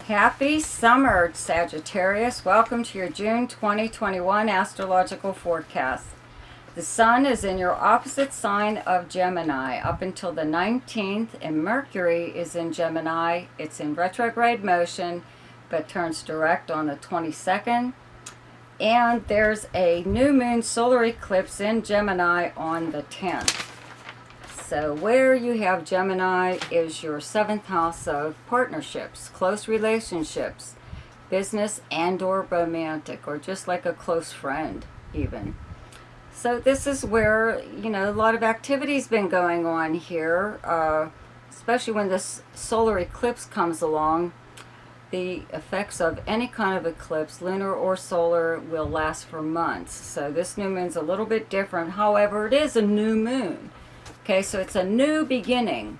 Happy summer, Sagittarius. Welcome to your June 2021 astrological forecast. The sun is in your opposite sign of Gemini up until the 19th, and Mercury is in Gemini. It's in retrograde motion, but turns direct on the 22nd. And there's a new moon solar eclipse in Gemini on the 10th. So where you have Gemini is your 7th house of partnerships, close relationships, business and or romantic, or just like a close friend even. So this is where, a lot of activity's been going on here, especially when this solar eclipse comes along. The effects of any kind of eclipse, lunar or solar, will last for months. So this new moon's a little bit different. However, it is a new moon. Okay, so it's a new beginning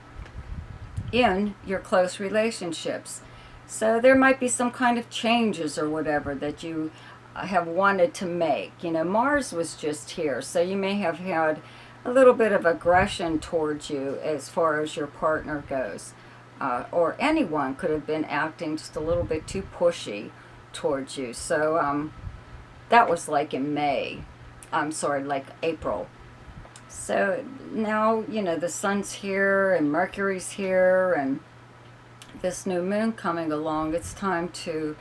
in your close relationships. So there might be some kind of changes or whatever that you have wanted to make. Mars was just here, so you may have had a little bit of aggression towards you as far as your partner goes. Or anyone could have been acting just a little bit too pushy towards you. So that was like in like April. So now, the sun's here and Mercury's here and this new moon coming along. It's time to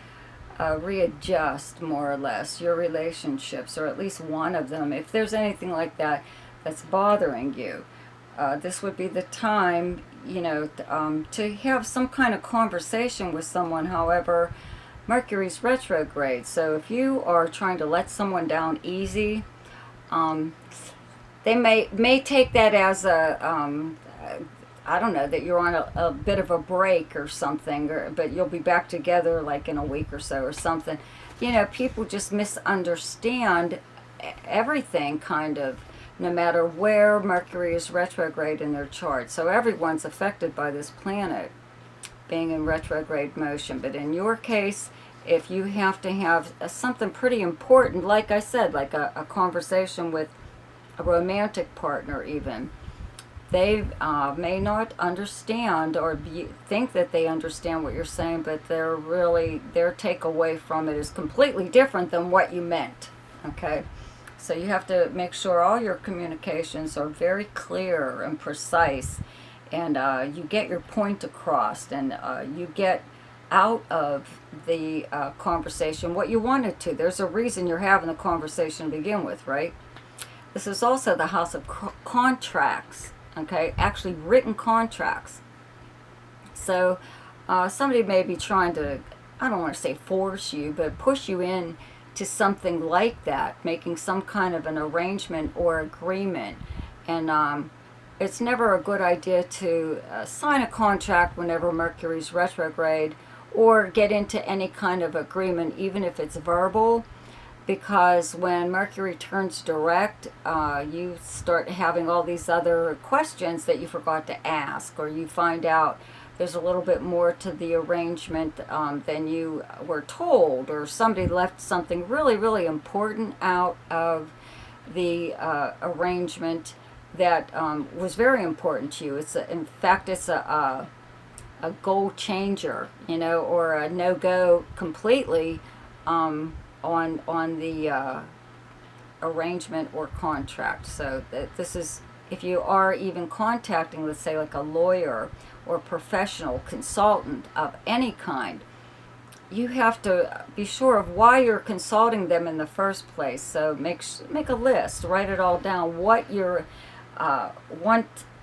readjust more or less your relationships, or at least one of them. If there's anything like that that's bothering you, this would be the time, to have some kind of conversation with someone. However, Mercury's retrograde. So if you are trying to let someone down easy, they may take that as I don't know, that you're on a bit of a break or something, but you'll be back together like in a week or so or something. People just misunderstand everything kind of, no matter where Mercury is retrograde in their chart. So everyone's affected by this planet being in retrograde motion. But in your case, if you have to have something pretty important, like I said, like a conversation with a romantic partner even, they may not understand or think that they understand what you're saying, but their takeaway from it is completely different than what you meant. Okay, so you have to make sure all your communications are very clear and precise, and you get your point across, and you get out of the conversation what you wanted to. There's a reason you're having the conversation to begin with, right? This is also the house of contracts, okay? Actually written contracts. So somebody may be trying to, I don't want to say force you, but push you in to something like that, making some kind of an arrangement or agreement. And it's never a good idea to sign a contract whenever Mercury's retrograde, or get into any kind of agreement, even if it's verbal. Because when Mercury turns direct, you start having all these other questions that you forgot to ask, or you find out there's a little bit more to the arrangement than you were told, or somebody left something really, really important out of the arrangement that was very important to you. In fact, it's a goal changer, or a no-go completely. On the arrangement or contract. So this is, if you are even contacting, let's say, like a lawyer or professional consultant of any kind, you have to be sure of why you're consulting them in the first place. So make a list, write it all down, what you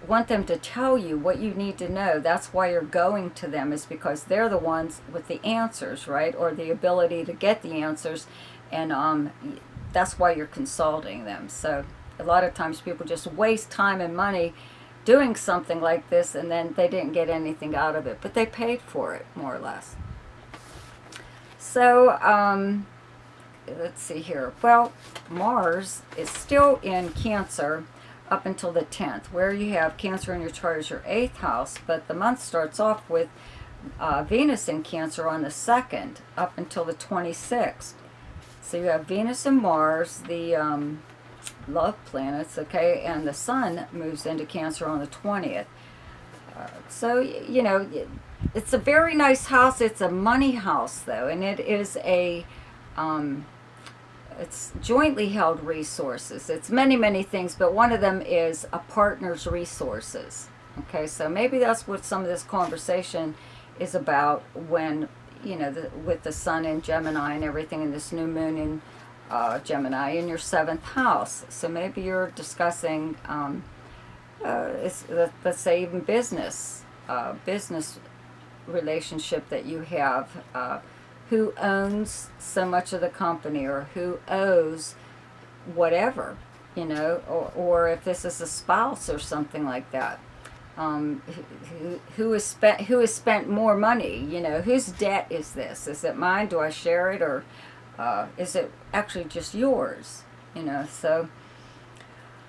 want them to tell you, what you need to know. That's why you're going to them, is because they're the ones with the answers, right? Or the ability to get the answers, and that's why you're consulting them. So a lot of times people just waste time and money doing something like this, and then they didn't get anything out of it, but they paid for it, more or less. So let's see here. Well, Mars is still in Cancer up until the 10th, where you have Cancer in your chart as your 8th house, but the month starts off with Venus in Cancer on the 2nd up until the 26th. So you have Venus and Mars, the love planets, okay, and the Sun moves into Cancer on the 20th. So, it's a very nice house. It's a money house though, and it is a it's jointly held resources. It's many, many things, but one of them is a partner's resources. Okay, so maybe that's what some of this conversation is about when, with the sun in Gemini and everything, and this new moon in Gemini in your seventh house. So maybe you're discussing, let's say, even business relationship that you have. Who owns so much of the company, or who owes whatever, or if this is a spouse or something like that. Who has spent more money? Whose debt is this? Is it mine? Do I share it, or is it actually just yours? So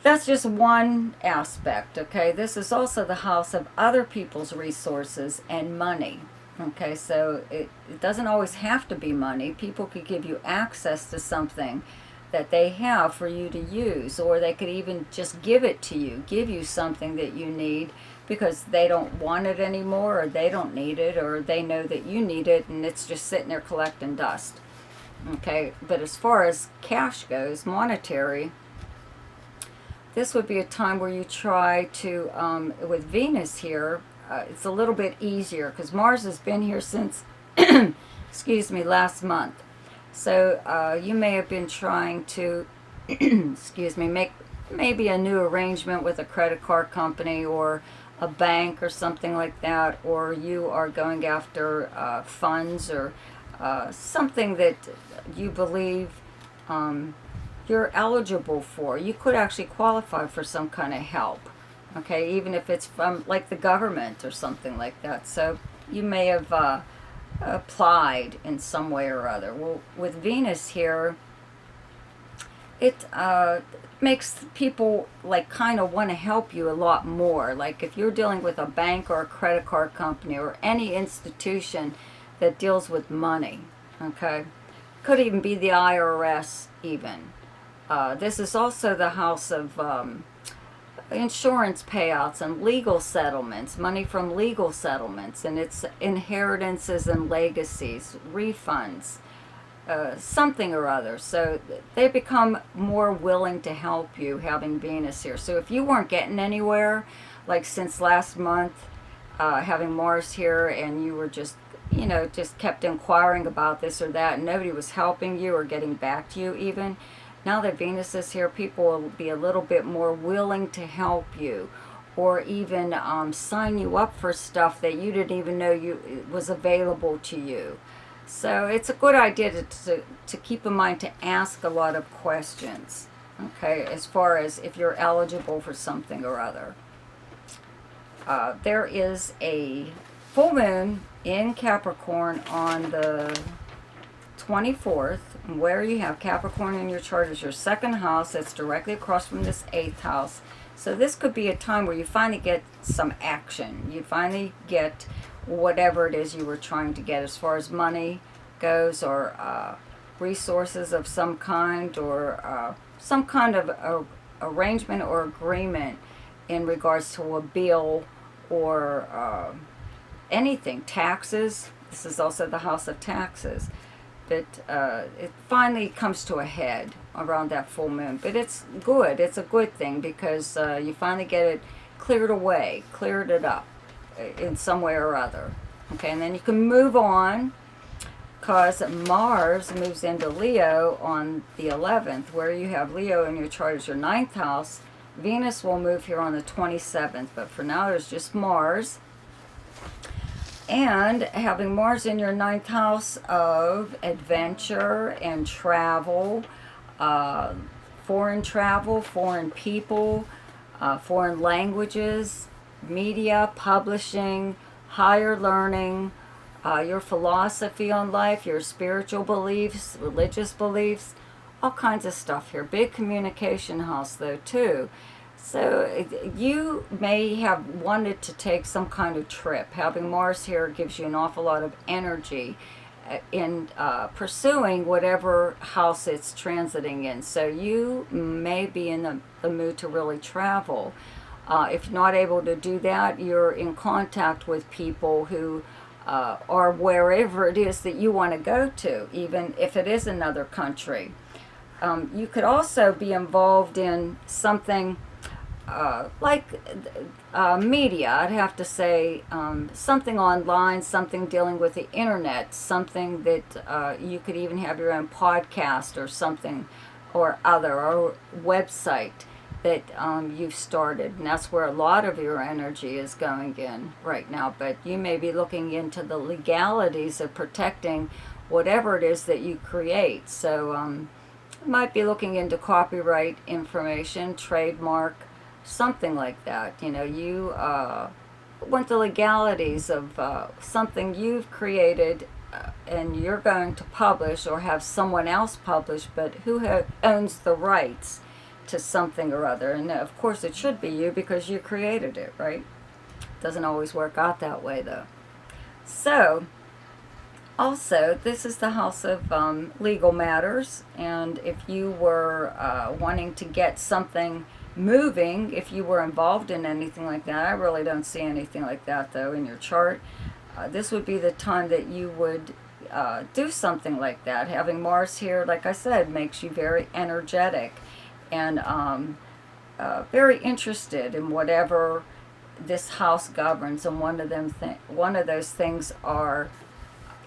that's just one aspect. Okay, this is also the house of other people's resources and money. Okay, so it doesn't always have to be money. People could give you access to something that they have for you to use, or they could even just give it to you, give you something that you need because they don't want it anymore, or they don't need it, or they know that you need it and it's just sitting there collecting dust. Okay, but as far as cash goes, monetary, this would be a time where you try to, with Venus here, it's a little bit easier because Mars has been here since, excuse me, last month. So you may have been trying to, excuse me, make maybe a new arrangement with a credit card company or a bank or something like that, or you are going after funds or something that you believe you're eligible for. You could actually qualify for some kind of help. Okay, even if it's from like the government or something like that. So you may have applied in some way or other. Well, with Venus here, it makes people like kind of want to help you a lot more. Like if you're dealing with a bank or a credit card company or any institution that deals with money, okay? Could even be the IRS even. This is also the house of insurance payouts and legal settlements, money from legal settlements, and it's inheritances and legacies, refunds, something or other. So they become more willing to help you having Venus here. So if you weren't getting anywhere, like since last month, having Mars here, and you were just kept inquiring about this or that, and nobody was helping you or getting back to you even, now that Venus is here, people will be a little bit more willing to help you, or even sign you up for stuff that you didn't even know was available to you. So it's a good idea to keep in mind to ask a lot of questions, okay, as far as if you're eligible for something or other. There is a full moon in Capricorn on the 24th, where you have Capricorn in your chart as your second house. That's directly across from this 8th house. So this could be a time where you finally get some action. You finally get whatever it is you were trying to get as far as money goes, or resources of some kind, or some kind of arrangement or agreement in regards to a bill or anything. Taxes. This is also the house of taxes. But it finally comes to a head around that full moon. But it's good. It's a good thing because you finally get it cleared away, cleared it up in some way or other. Okay, and then you can move on because Mars moves into Leo on the 11th, where you have Leo in your chart as your 9th house. Venus will move here on the 27th, but for now there's just Mars. And having Mars in your 9th house of adventure and travel, foreign people, foreign languages, media, publishing, higher learning, your philosophy on life, your spiritual beliefs, religious beliefs, all kinds of stuff here. Big communication house though too. So you may have wanted to take some kind of trip. Having Mars here gives you an awful lot of energy in pursuing whatever house it's transiting in. So you may be in the mood to really travel. If you're not able to do that, you're in contact with people who or wherever it is that you want to go to, even if it is another country. You could also be involved in something like media. I'd have to say something online, something dealing with the internet, something that you could even have your own podcast or something or other, or website that you've started. And that's where a lot of your energy is going in right now. But you may be looking into the legalities of protecting whatever it is that you create. So you might be looking into copyright information, trademark, something like that. You know, you want the legalities of something you've created and you're going to publish or have someone else publish, but who owns the rights to something or other. And of course it should be you because you created it, right? Doesn't always work out that way though. So also, this is the house of legal matters, and if you were wanting to get something moving, if you were involved in anything like that, I really don't see anything like that though in your chart. This would be the time that you would do something like that. Having Mars here, like I said, makes you very energetic and very interested in whatever this house governs, and one of those things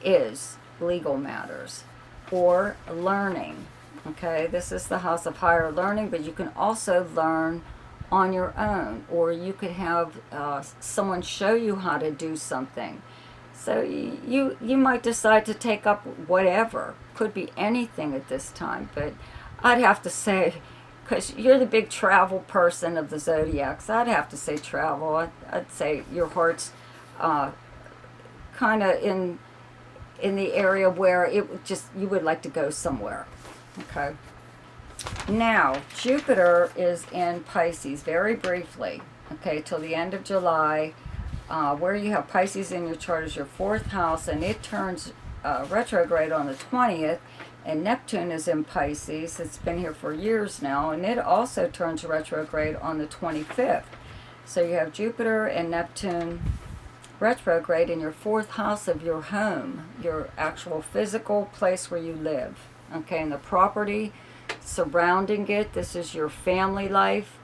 is legal matters or learning. Okay, this is the house of higher learning, but you can also learn on your own, or you could have someone show you how to do something. So you might decide to take up whatever. Could be anything at this time, but I'd have to say, because you're the big travel person of the Zodiacs, I'd have to say travel. I'd say your heart's kind of in the area where you would like to go somewhere. Okay. Now, Jupiter is in Pisces very briefly, okay, till the end of July. Where you have Pisces in your chart is your 4th house, and it turns retrograde on the 20th, and Neptune is in Pisces. It's been here for years now, and it also turns retrograde on the 25th. So you have Jupiter and Neptune retrograde in your 4th house of your home, your actual physical place where you live. Okay, and the property surrounding it, this is your family life.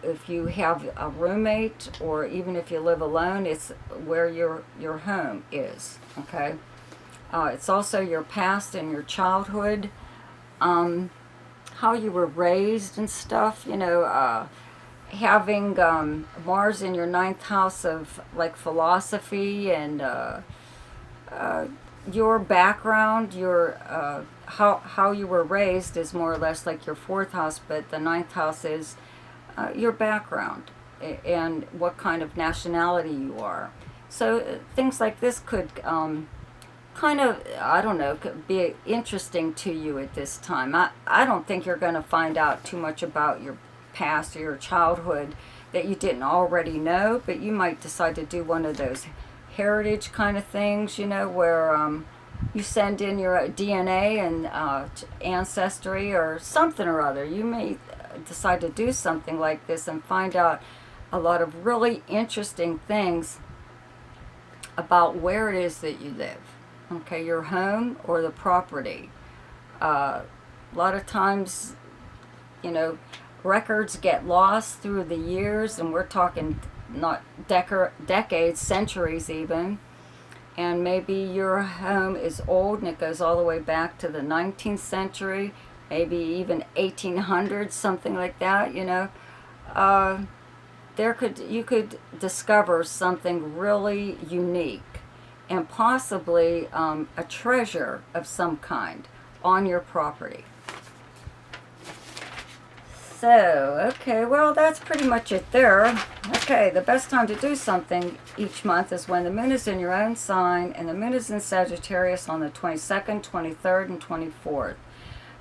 If you have a roommate, or even if you live alone, it's where your home is. Okay, it's also your past and your childhood, how you were raised and stuff. You know, having Mars in your 9th house of like philosophy and your background, your how you were raised is more or less like your 4th house, but the 9th house is your background and what kind of nationality you are. So things like this could kind of, I don't know, could be interesting to you at this time. I don't think you're going to find out too much about your past or your childhood that you didn't already know, but you might decide to do one of those heritage kind of things, you know, where you send in your DNA and ancestry or something or other. You may decide to do something like this and find out a lot of really interesting things about where it is that you live. Okay, your home or the property. A lot of times, you know, records get lost through the years, and we're talking not decades, centuries even. And maybe your home is old and it goes all the way back to the 19th century, maybe even 1800s, something like that, you know. You could discover something really unique and possibly a treasure of some kind on your property. So, okay, well, that's pretty much it there. Okay, the best time to do something each month is when the moon is in your own sign, and the moon is in Sagittarius on the 22nd, 23rd, and 24th.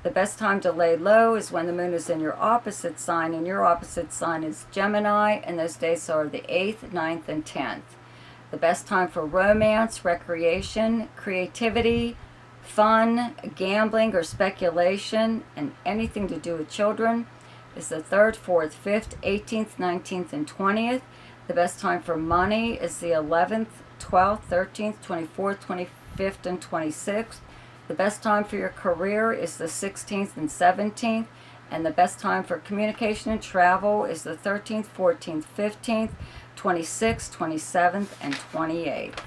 The best time to lay low is when the moon is in your opposite sign, and your opposite sign is Gemini, and those days are the 8th, 9th, and 10th. The best time for romance, recreation, creativity, fun, gambling, or speculation, and anything to do with children is the 3rd, 4th, 5th, 18th, 19th, and 20th. The best time for money is the 11th, 12th, 13th, 24th, 25th, and 26th. The best time for your career is the 16th and 17th. And the best time for communication and travel is the 13th, 14th, 15th, 26th, 27th, and 28th.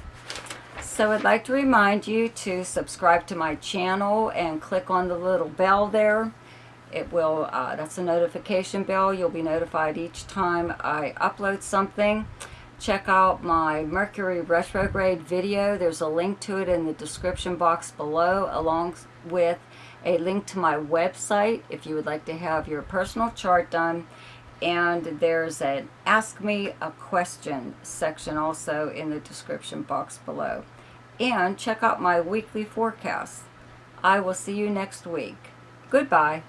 So I'd like to remind you to subscribe to my channel and click on the little bell there. It will, that's a notification bell. You'll be notified each time I upload something. Check out my Mercury retrograde video. There's a link to it in the description box below, along with a link to my website if you would like to have your personal chart done. And there's an Ask Me a Question section also in the description box below. And check out my weekly forecast. I will see you next week. Goodbye.